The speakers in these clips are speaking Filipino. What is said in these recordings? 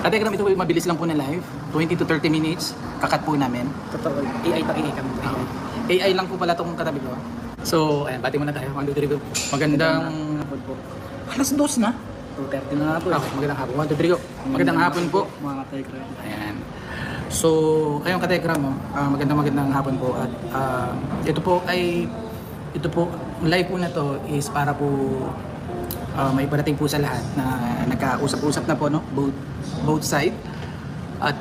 Kategram, ito po mabilis lang po na live. 20 to 30 minutes. Kakat po namin. Totoo. AI pa AI kami. AI lang po pala itong katabi ko. So, ayan, bati muna tayo. Magandang hapon po. alas 2 na. 2:30 na nga po. Okay, magandang hapon. 1, 2, 3 go. Magandang hapon po. Mga Kategram. Ayan. So, ayong Kategram, magandang hapon po. At ito po, live po na to is para po may parating po sa lahat na nagkausap-usap na po, no? Both side. At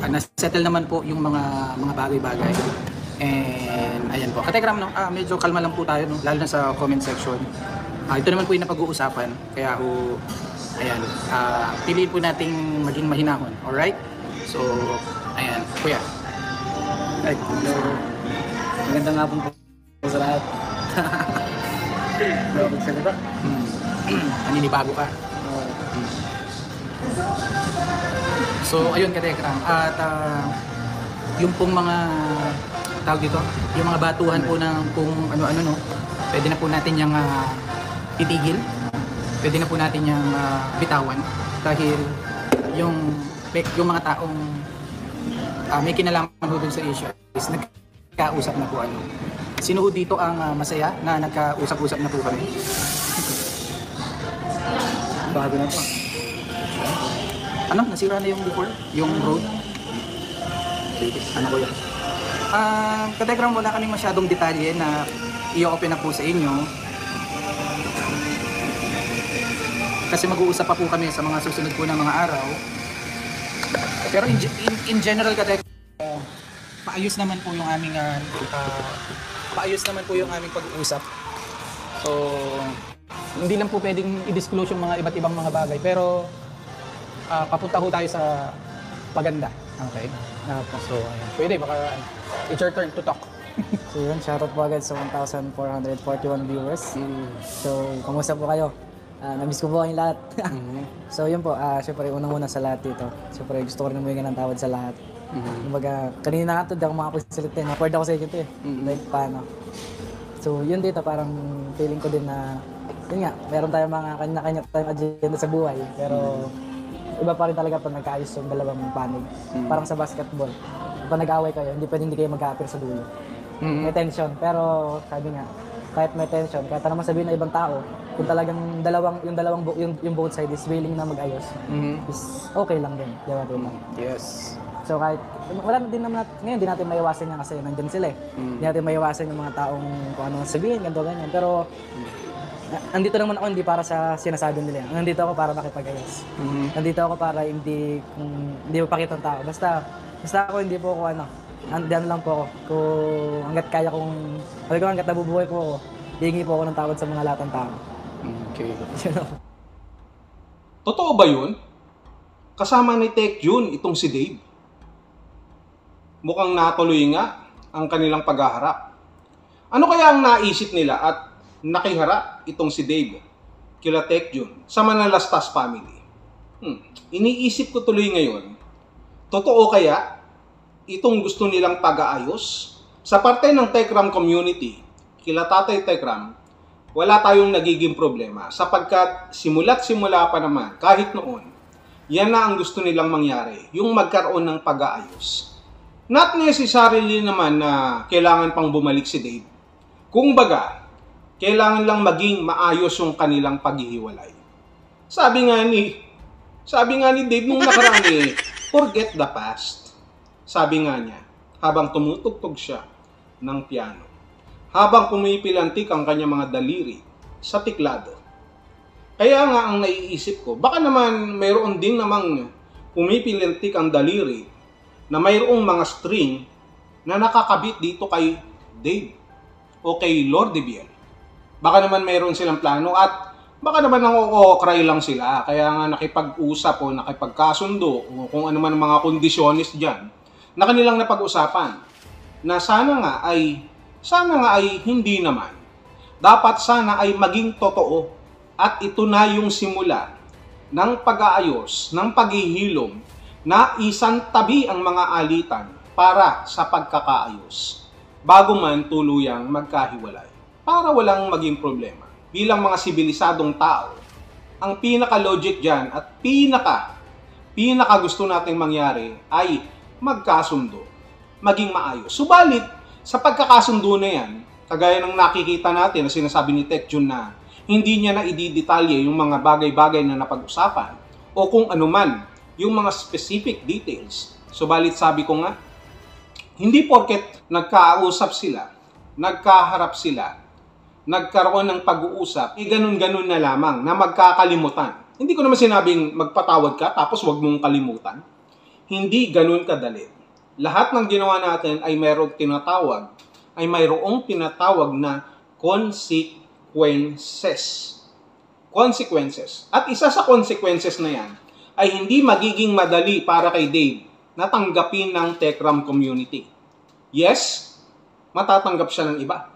na-settle naman po yung mga bagay-bagay. And ayan po. Kategram, no? Medyo kalma lang po tayo, no? Lalo na sa comment section. Ito naman po yung napag-uusapan. Kaya ayan, piliin po nating maging mahinahon. Alright? So, ayan. Kuya. Ay, hello. Magandang hapon po sa lahat. Magsalita. Naninibago ka. So, ayun Kategram. At yung pong mga tawag dito, yung mga batuhan po ng kung ano-ano, no, pwede na po natin yung titigil. Pwede na po natin yung bitawan dahil yung mga taong may kinalaman po dun sa issue is nagkausap na po ano. Sino ho dito ang masaya na nagkausap-usap na po kami? Bago na po. Ano? Nasira na yung before? Yung road? Ano ko yun? Kategram, wala kaming masyadong detalye na i-open na po sa inyo. Kasi mag-uusap pa po kami sa mga susunod po na mga araw. Pero in general, Kategram, paayos naman po yung aming pag-uusap. So, hindi lang po pwedeng i-disclose yung mga iba't ibang mga bagay, pero papunta ho tayo sa paganda. Okay? So, pwede, baka it's your turn to talk. So yun, shoutout po agad sa 1,441 viewers. So, kamusta po kayo? Namiss ko po kayong lahat. So yun po, syempre unang-una sa lahat dito. Syempre gusto ko rin humingi ng tawad sa lahat. Kumbaga, kanina nga ito, di ako makapagsalita. Awkward ako sa inyo ito eh. Like, paano? So, yun dito, parang feeling ko din na, yun nga, meron tayong mga kanya-kanya tayong agenda sa buhay. Pero, iba pa rin talaga pag nagkaayos yung dalawang panig. Parang sa basketball. Pag nag-away kayo, hindi kayo mag-a-appear sa dulo. May tension. Pero, sabi nga, kahit may tension, kahit naman sabihin ng ibang tao, kung talagang yung both side is willing na mag-ayos, is okay lang din. Di ba? Yes. So kahit, wala din naman ngayon, hindi natin maiwasan yan kasi nandyan sila eh. Hindi natin maiwasan yung mga taong kung ano sabihin, ganito, ganyan. Pero, nandito naman ako hindi para sa sinasabi nila. Nandito ako para makipag-ayos. Nandito ako para hindi mapakita ng tao. Basta ako hindi po ako andiyan lang po ako. Kung hanggat kaya kong, hanggat nabubuhay po ako, hihingi po ako ng tawad sa mga lahat ng tao. Okay. Totoo ba yun? Kasama ni Tech Jun itong si Dave. Mukhang natuloy nga ang kanilang paghaharap. Ano kaya ang naisip nila at nakiharap itong si Dave kila Tech Jun sa Manalastas family? Iniisip ko tuloy ngayon, totoo kaya itong gusto nilang pag-aayos? Sa parte ng Techram community, kila Tatay Techram, wala tayong nagiging problema sapagkat simula pa naman, kahit noon, yan na ang gusto nilang mangyari, yung magkaroon ng pag-aayos. Not necessarily naman na kailangan pang bumalik si Dave. Kung baga, kailangan lang maging maayos yung kanilang paghihiwalay. Sabi nga ni Dave nung nakaraan forget the past. Sabi nga niya, habang tumutugtog siya ng piano, habang pumipilantik ang kanyang mga daliri sa tiklado. Kaya nga ang naiisip ko, baka naman mayroon din namang pumipilantik ang daliri na mayroong mga string na nakakabit dito kay Dave o kay Lord Biel. Baka naman mayroon silang plano at baka naman nang-o-cry lang sila. Kaya nga nakipag-usap o nakipagkasundo o kung ano man ang mga kondisyonis dyan na kanilang napag-usapan na sana nga ay hindi naman. Dapat sana ay maging totoo at ito na yung simula ng pag-aayos, ng paghihilom na isantabi ang mga alitan para sa pagkakaayos bago man tuluyang magkahiwalay para walang maging problema. Bilang mga sibilisadong tao, ang pinaka-logic dyan at pinaka gusto nating mangyari ay magkasundo, maging maayos. Subalit, sa pagkakasundo na yan, kagaya ng nakikita natin na sinasabi ni Tech Jun na hindi niya na ididetalye yung mga bagay-bagay na napag-usapan o kung anuman yung mga specific details. Subalit sabi ko nga, hindi porket nagkausap sila, nagkaharap sila, nagkaroon ng pag-uusap, ganun-ganun na lamang na magkakalimutan. Hindi ko naman sinabing magpatawad ka tapos wag mong kalimutan. Hindi ganun kadali. Lahat ng ginawa natin ay mayroong tinatawag na consequences. At isa sa consequences na yan ay hindi magiging madali para kay Dave na tanggapin ng Tekram community. Yes, matatanggap siya ng iba.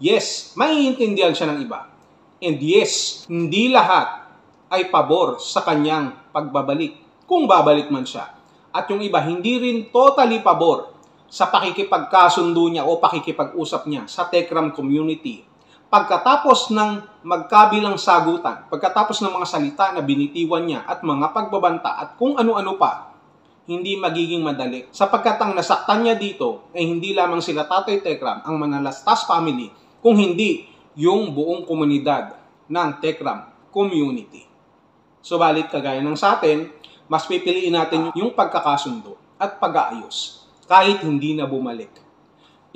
Yes, maiintindihan siya ng iba. And yes, hindi lahat ay pabor sa kanyang pagbabalik, kung babalik man siya. At yung iba, hindi rin totally pabor sa pakikipagkasundo niya o pakikipag-usap niya sa Tekram community. Pagkatapos ng magkabilang sagutan, pagkatapos ng mga salita na binitiwan niya at mga pagbabanta at kung ano-ano pa, hindi magiging madali. Sapagkat ang nasaktan niya dito ay hindi lamang sila Tatay Tekram, ang Manalastas family, kung hindi yung buong komunidad ng Tekram community. Subalit kagaya ng sa atin, mas pipiliin natin yung pagkakasundo at pag-aayos kahit hindi na bumalik.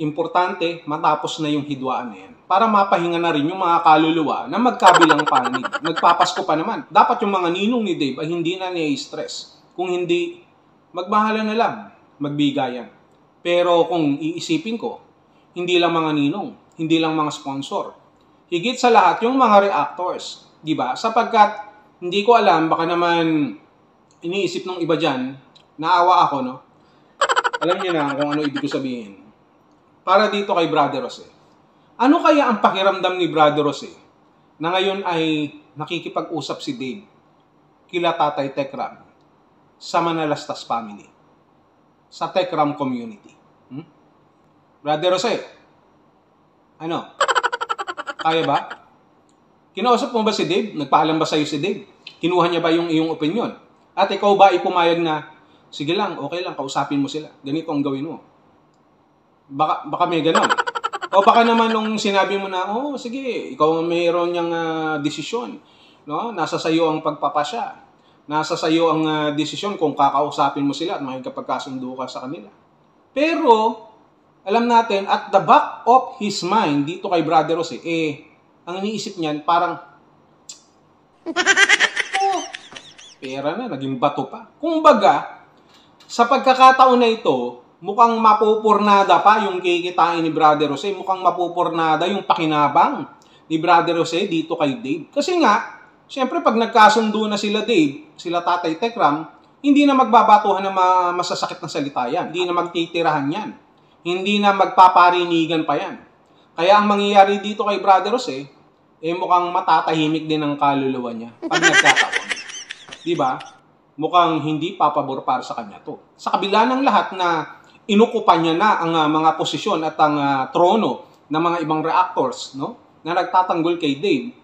Importante, matapos na yung hidwaan na yan para mapahinga na rin yung mga kaluluwa na magkabilang panig. Nagpapasko pa naman. Dapat yung mga ninong ni Dave ay hindi na niya-stress. Kung hindi, magmahala na lang, magbigayan. Pero kung iisipin ko, hindi lang mga ninong, hindi lang mga sponsor. Higit sa lahat yung mga reactors. Diba? Sapagkat hindi ko alam, baka naman iniisip ng iba dyan, naawa ako, no? Alam niyo na kung ano ibig ko sabihin. Para dito kay Brother Jose. Ano kaya ang pakiramdam ni Brother Jose na ngayon ay nakikipag-usap si Dave kila Tatay Tekram sa Manalastas family, sa Tekram community? Brother Jose, ano? Kaya ba? Kinausap mo ba si Dave? Nagpaalam ba sa'yo si Dave? Kinuha niya ba yung iyong opinion? At ikaw ba ay pumayag na, sige lang, okay lang, kausapin mo sila. Ganito ang gawin mo. Baka may ganon. O baka naman nung sinabi mo na, oh, sige, ikaw mayroon niyang desisyon. No? Nasa sayo ang pagpapasya. Nasa sayo ang desisyon kung kakausapin mo sila at makikapagkasundo ka sa kanila. Pero, alam natin, at the back of his mind, dito kay Brother Jose, ang iniisip niyan, parang, pera na, naging bato pa. Kung baga, sa pagkakataon na ito, mukhang mapupurnada pa yung kikitain ni Brother Jose. Mukhang mapupurnada yung pakinabang ni Brother Jose dito kay Dave. Kasi nga, syempre pag nagkasundo na sila Dave, sila Tatay Tekram, hindi na magbabatuhan ng masasakit na salita yan. Hindi na magtitirahan yan. Hindi na magpaparinigan pa yan. Kaya ang mangyayari dito kay Brother Jose, mukhang matatahimik din ang kaluluwa niya pag nagkataon. Diba? Mukhang hindi papabor para sa kanya to. Sa kabila ng lahat na inukupan niya na ang mga posisyon at ang trono ng mga ibang reactors, no? Na nagtatanggol kay Dave.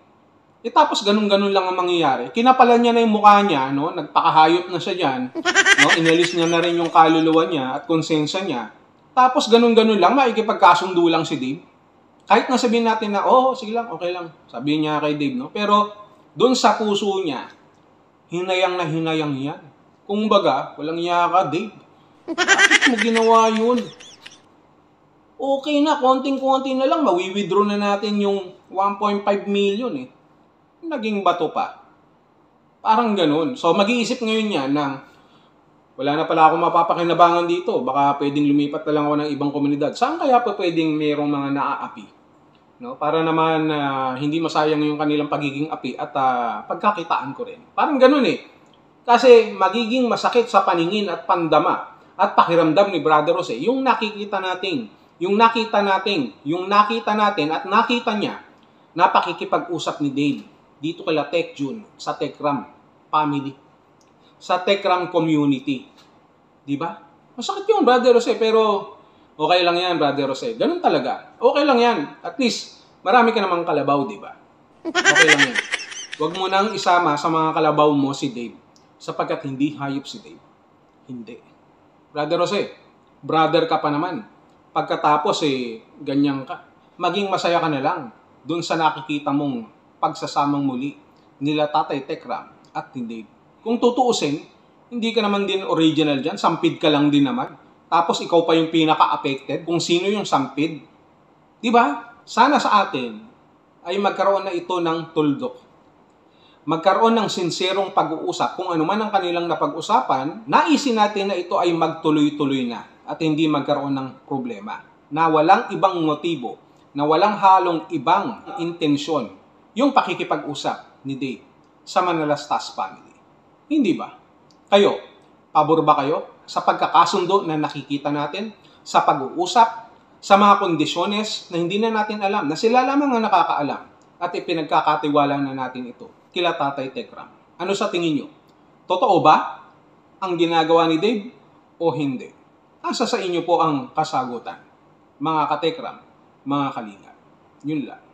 Tapos ganun-ganun lang ang mangyayari. Kinapalan niya na yung mukha niya, no? Nagpakahayop na siya diyan, no? Inalis niya na rin yung kaluluwa niya at konsensya niya. Tapos ganun-ganun lang, maikipagkasundo lang si Dave. Kahit na sabihin natin na, oh, sige lang, okay lang. Sabihin niya kay Dave, no? Pero doon sa puso niya, hinayang na hinayang yan. Kung baga, walang iya ka, Dave. Bakit mo ginawa yun? Okay na, konting-konti na lang, mawi-withdraw na natin yung 1.5 million eh. Naging bato pa. Parang ganun. So, mag-iisip ngayon yan na wala na pala akong mapapakinabangan dito. Baka pwedeng lumipat na lang ako ng ibang komunidad. Saan kaya pa pwedeng mayroong mga naaapi? No? Para naman hindi masayang yung kanilang pagiging api at pagkakitaan ko rin. Parang ganun eh. Kasi magiging masakit sa paningin at pandama at pakiramdam ni Brother Jose yung nakita natin at nakita niya na pakikipag-usap ni Dave dito kay Tech Jun sa Tekram family, sa Tekram community. Diba? Masakit yun, Brother Jose, pero okay lang yan, Brother Jose. Ganun talaga. Okay lang yan. At least, marami ka namang kalabaw, diba? Okay lang yan. Huwag mo nang isama sa mga kalabaw mo si Dave sapagkat hindi hayop si Dave. Hindi. Brother Jose, brother ka pa naman. Pagkatapos ganyan ka. Maging masaya ka na lang dun sa nakikita mong pagsasamang muli nila Tatay Tekram at ni Dave. Kung tutuusin, hindi ka naman din original dyan. Sampid ka lang din naman. Tapos ikaw pa yung pinaka-affected kung sino yung sampid. Diba? Sana sa atin ay magkaroon na ito ng tuldok. Magkaroon ng sinserong pag-uusap kung ano man ang kanilang napag-usapan, naisin natin na ito ay magtuloy-tuloy na at hindi magkaroon ng problema. Na walang ibang motibo, na walang halong ibang intensyon yung pakikipag-usap ni Dave sa Manalastas family. Hindi ba? Kayo, pabor ba kayo sa pagkakasundo na nakikita natin sa pag-uusap, sa mga kondisyones na hindi na natin alam, na sila lamang ang nakakaalam at ipinagkakatiwala na natin ito kila Tatay Tekram? Ano sa tingin nyo? Totoo ba ang ginagawa ni Dave o hindi? Asa sa inyo po ang kasagutan, mga katekram, mga kalinga. Yun lang.